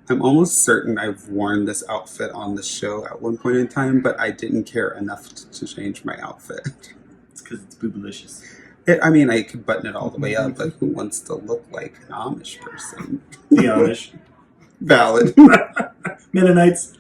I'm almost certain I've worn this outfit on the show at one point in time, but I didn't care enough to change my outfit. It's because it's boobalicious. I mean, I could button it all the way up, but who wants to look like an Amish person? The Amish. Valid. Mennonites.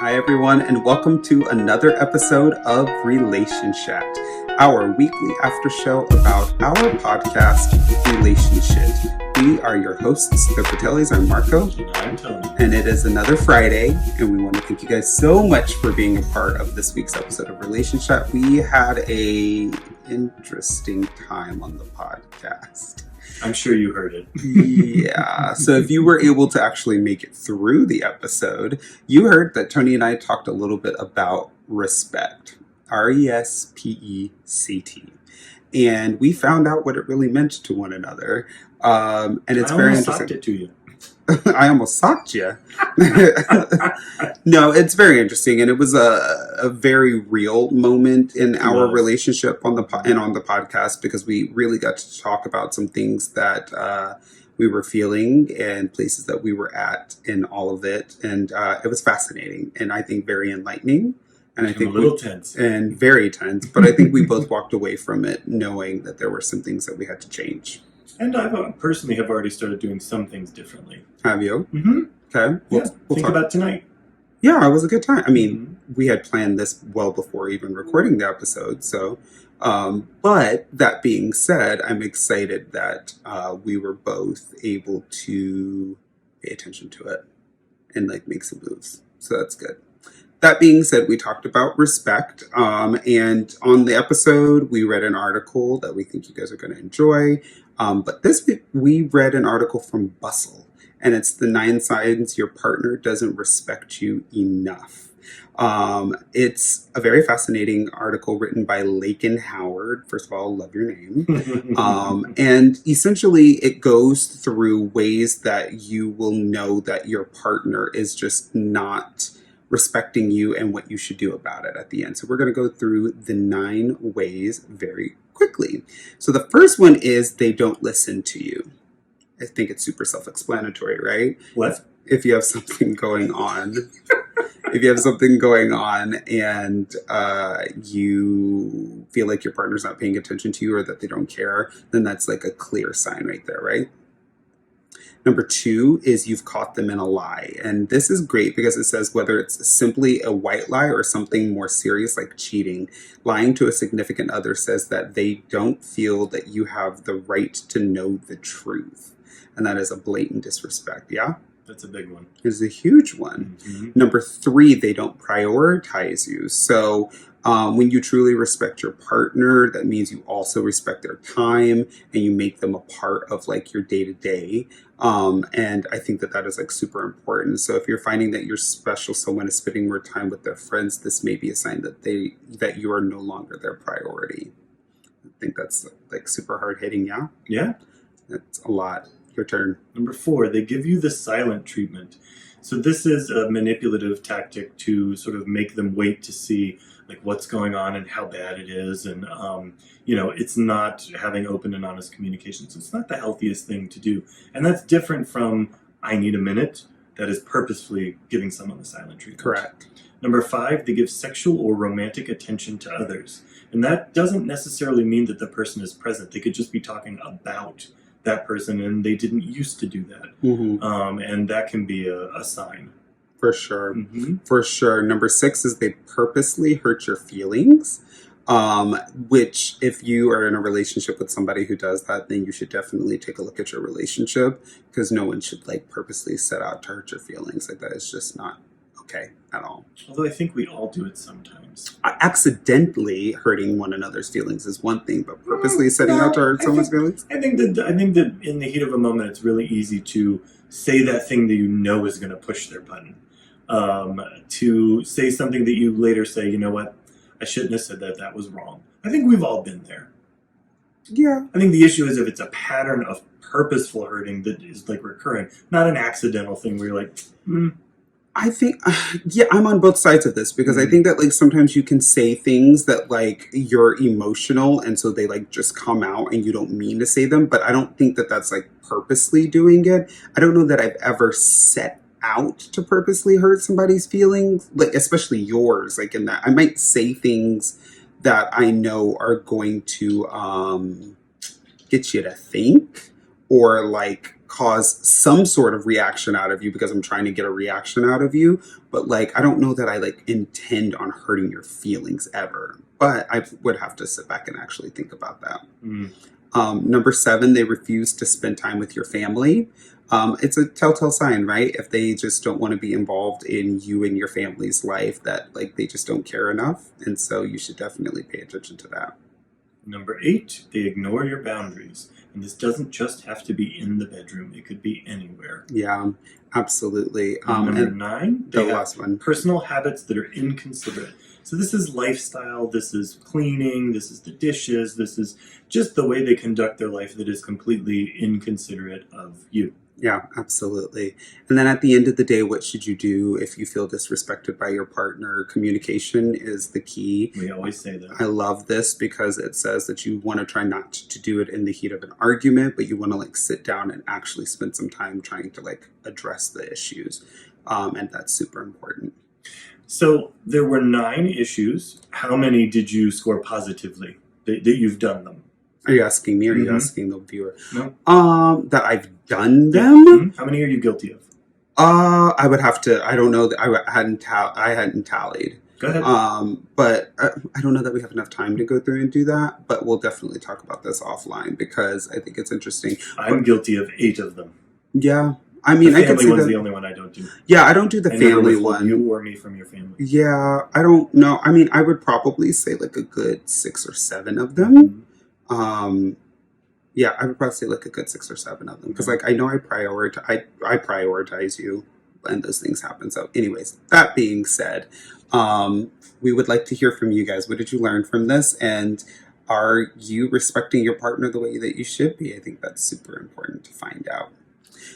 Hi, everyone, and welcome to another episode of Relationshit, our weekly after show about our podcast, Relationshit. We are your hosts. The Critellis. I'm Marko. And I'm Tony. And it is another Friday, and we want to thank you guys so much for being a part of this week's episode of Relationshit. We had an interesting time on the podcast. I'm sure you heard it. Yeah. So if you were able to actually make it through the episode, you heard that Tony and I talked a little bit about respect. RESPECT. And we found out what it really meant to one another. And it's very interesting. I almost socked it to you. I almost socked you. No, it's very interesting, and it was a very real moment in our relationship on the podcast, because we really got to talk about some things that we were feeling and places that we were at in all of it, and it was fascinating and I think very enlightening. And I think a little tense and very tense, but I think we both walked away from it knowing that there were some things that we had to change. And I personally have already started doing some things differently. Have you? Mm-hmm. Okay. We'll think about tonight. Yeah, it was a good time. I mean, we had planned this well before even recording the episode. So, but that being said, I'm excited that we were both able to pay attention to it and make some moves. So that's good. That being said, we talked about respect. And on the episode, we read an article that we think you guys are going to enjoy. But this week, we read an article from Bustle, and it's the 9 signs your partner doesn't respect you enough. It's a very fascinating article written by Lakin Howard. First of all, love your name. And essentially, it goes through ways that you will know that your partner is just not respecting you and what you should do about it at the end. So we're going to go through the 9 ways very quickly. So the first one is they don't listen to you. I think it's super self-explanatory, right? What? If you have something going on, and you feel like your partner's not paying attention to you or that they don't care, then that's a clear sign right there, right? Number 2 is you've caught them in a lie. And this is great because it says whether it's simply a white lie or something more serious like cheating, lying to a significant other says that they don't feel that you have the right to know the truth. And that is a blatant disrespect, yeah? That's a big one. It's a huge one. Mm-hmm. Number 3, they don't prioritize you. So when you truly respect your partner, that means you also respect their time and you make them a part of your day-to-day. And I think that is super important. So if you're finding that your special someone is spending more time with their friends, this may be a sign that you are no longer their priority. I think that's super hard hitting, yeah? Yeah. That's a lot. Your turn. Number 4, they give you the silent treatment. So this is a manipulative tactic to sort of make them wait to see what's going on and how bad it is. And, it's not having open and honest communication. So it's not the healthiest thing to do. And that's different from I need a minute. That is purposefully giving someone the silent treatment. Correct. Number 5, they give sexual or romantic attention to others. And that doesn't necessarily mean that the person is present. They could just be talking about that person, and they didn't used to do that. Mm-hmm. And that can be a sign. For sure. Mm-hmm. For sure. Number 6 is they purposely hurt your feelings, which if you are in a relationship with somebody who does that, then you should definitely take a look at your relationship, because no one should purposely set out to hurt your feelings. That is just not okay at all. Although I think we all do it sometimes. Accidentally hurting one another's feelings is one thing, but purposely setting out to hurt someone's feelings? I think that in the heat of a moment, it's really easy to say that thing that you know is going to push their button. To say something that you later say, you know what, I shouldn't have said that. That was wrong. I think we've all been there. Yeah. I think the issue is if it's a pattern of purposeful hurting that is recurring, not an accidental thing where you're I think, yeah, I'm on both sides of this because I Mhm. think that like sometimes you can say things that like you're emotional and so they like just come out and you don't mean to say them, but I don't think that that's like purposely doing it. I don't know that I've ever set out to purposely hurt somebody's feelings, like especially yours, like in that I might say things that I know are going to get you to think or like cause some sort of reaction out of you because I'm trying to get a reaction out of you. But like, I don't know that I like intend on hurting your feelings ever. But I would have to sit back and actually think about that. Mm. Number seven, they refuse to spend time with your family. It's a telltale sign, right? If they just don't want to be involved in you and your family's life, that like they just don't care enough. And so you should definitely pay attention to that. Number 8, they ignore your boundaries. And this doesn't just have to be in the bedroom, it could be anywhere. Yeah, absolutely. And number And 9, the they have last one. personal habits that are inconsiderate. So this is lifestyle, this is cleaning, this is the dishes, this is just the way they conduct their life that is completely inconsiderate of you. Yeah, absolutely. And then at the end of the day, what should you do if you feel disrespected by your partner? Communication is the key. We always say that. I love this because it says that you want to try not to do it in the heat of an argument, but you want to like sit down and actually spend some time trying to like address the issues. And that's super important. So there were 9 issues. How many did you score positively that you've done them? Are you asking me or are you Mhm. asking the viewer? No. That I've done Yeah. them? Mhm. How many are you guilty of? I would have to. I don't know that I hadn't tallied. Go ahead. But I don't know that we have enough time to go through and do that. But we'll definitely talk about this offline because I think it's interesting. I'm guilty of 8 of them. Yeah, I mean, The I could family see one's that. the only one I don't do. Yeah, I don't do the I never family withhold one. you or me from your family. Yeah, I don't know. I mean, I would probably say like a good 6 or 7 of them. Mhm. Yeah, I would probably say like a good 6 or 7 of them because like I know I prioritize you when those things happen. So, anyways, that being said, we would like to hear from you guys. What did you learn from this? And are you respecting your partner the way that you should be? I think that's super important to find out.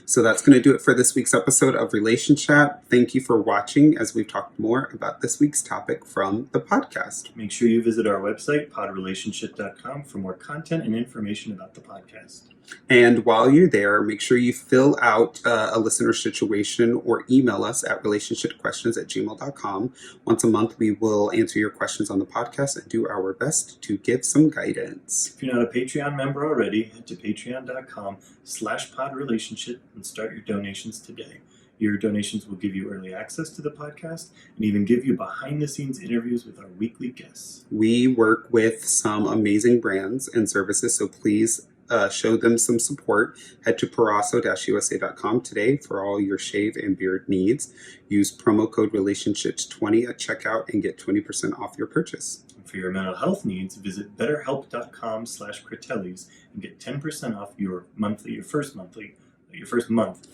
So that's going to do it for this week's episode of Relationship. Thank you for watching as we've talked more about this week's topic from the podcast. Make sure you visit our website, podrelationship.com, for more content and information about the podcast. And while you're there, make sure you fill out a listener situation or email us at relationshipquestions@gmail.com. Once a month, we will answer your questions on the podcast and do our best to give some guidance. If you're not a Patreon member already, head to patreon.com/podrelationship and start your donations today. Your donations will give you early access to the podcast and even give you behind-the-scenes interviews with our weekly guests. We work with some amazing brands and services, so please show them some support. Head to parasso-usa.com today for all your shave and beard needs. Use promo code Relationshit20 at checkout and get 20% off your purchase. And for your mental health needs, visit betterhelp.com/Critellis and get 10% off your first month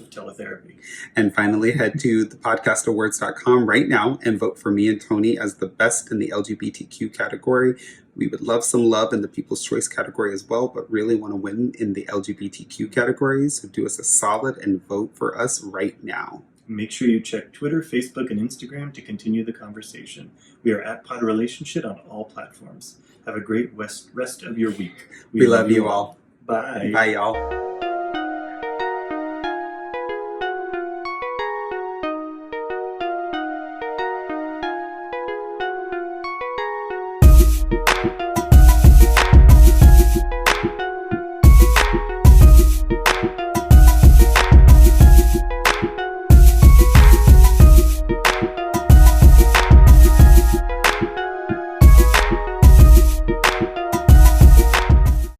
of teletherapy. And finally, head to thepodcastawards.com right now and vote for me and Tony as the best in the LGBTQ category. We would love some love in the People's Choice category as well, but really want to win in the LGBTQ categories. So do us a solid and vote for us right now. Make sure you check Twitter, Facebook, and Instagram to continue the conversation. We are at Pod Relationship on all platforms. Have a great rest of your week. We love you all. Bye. Bye, y'all.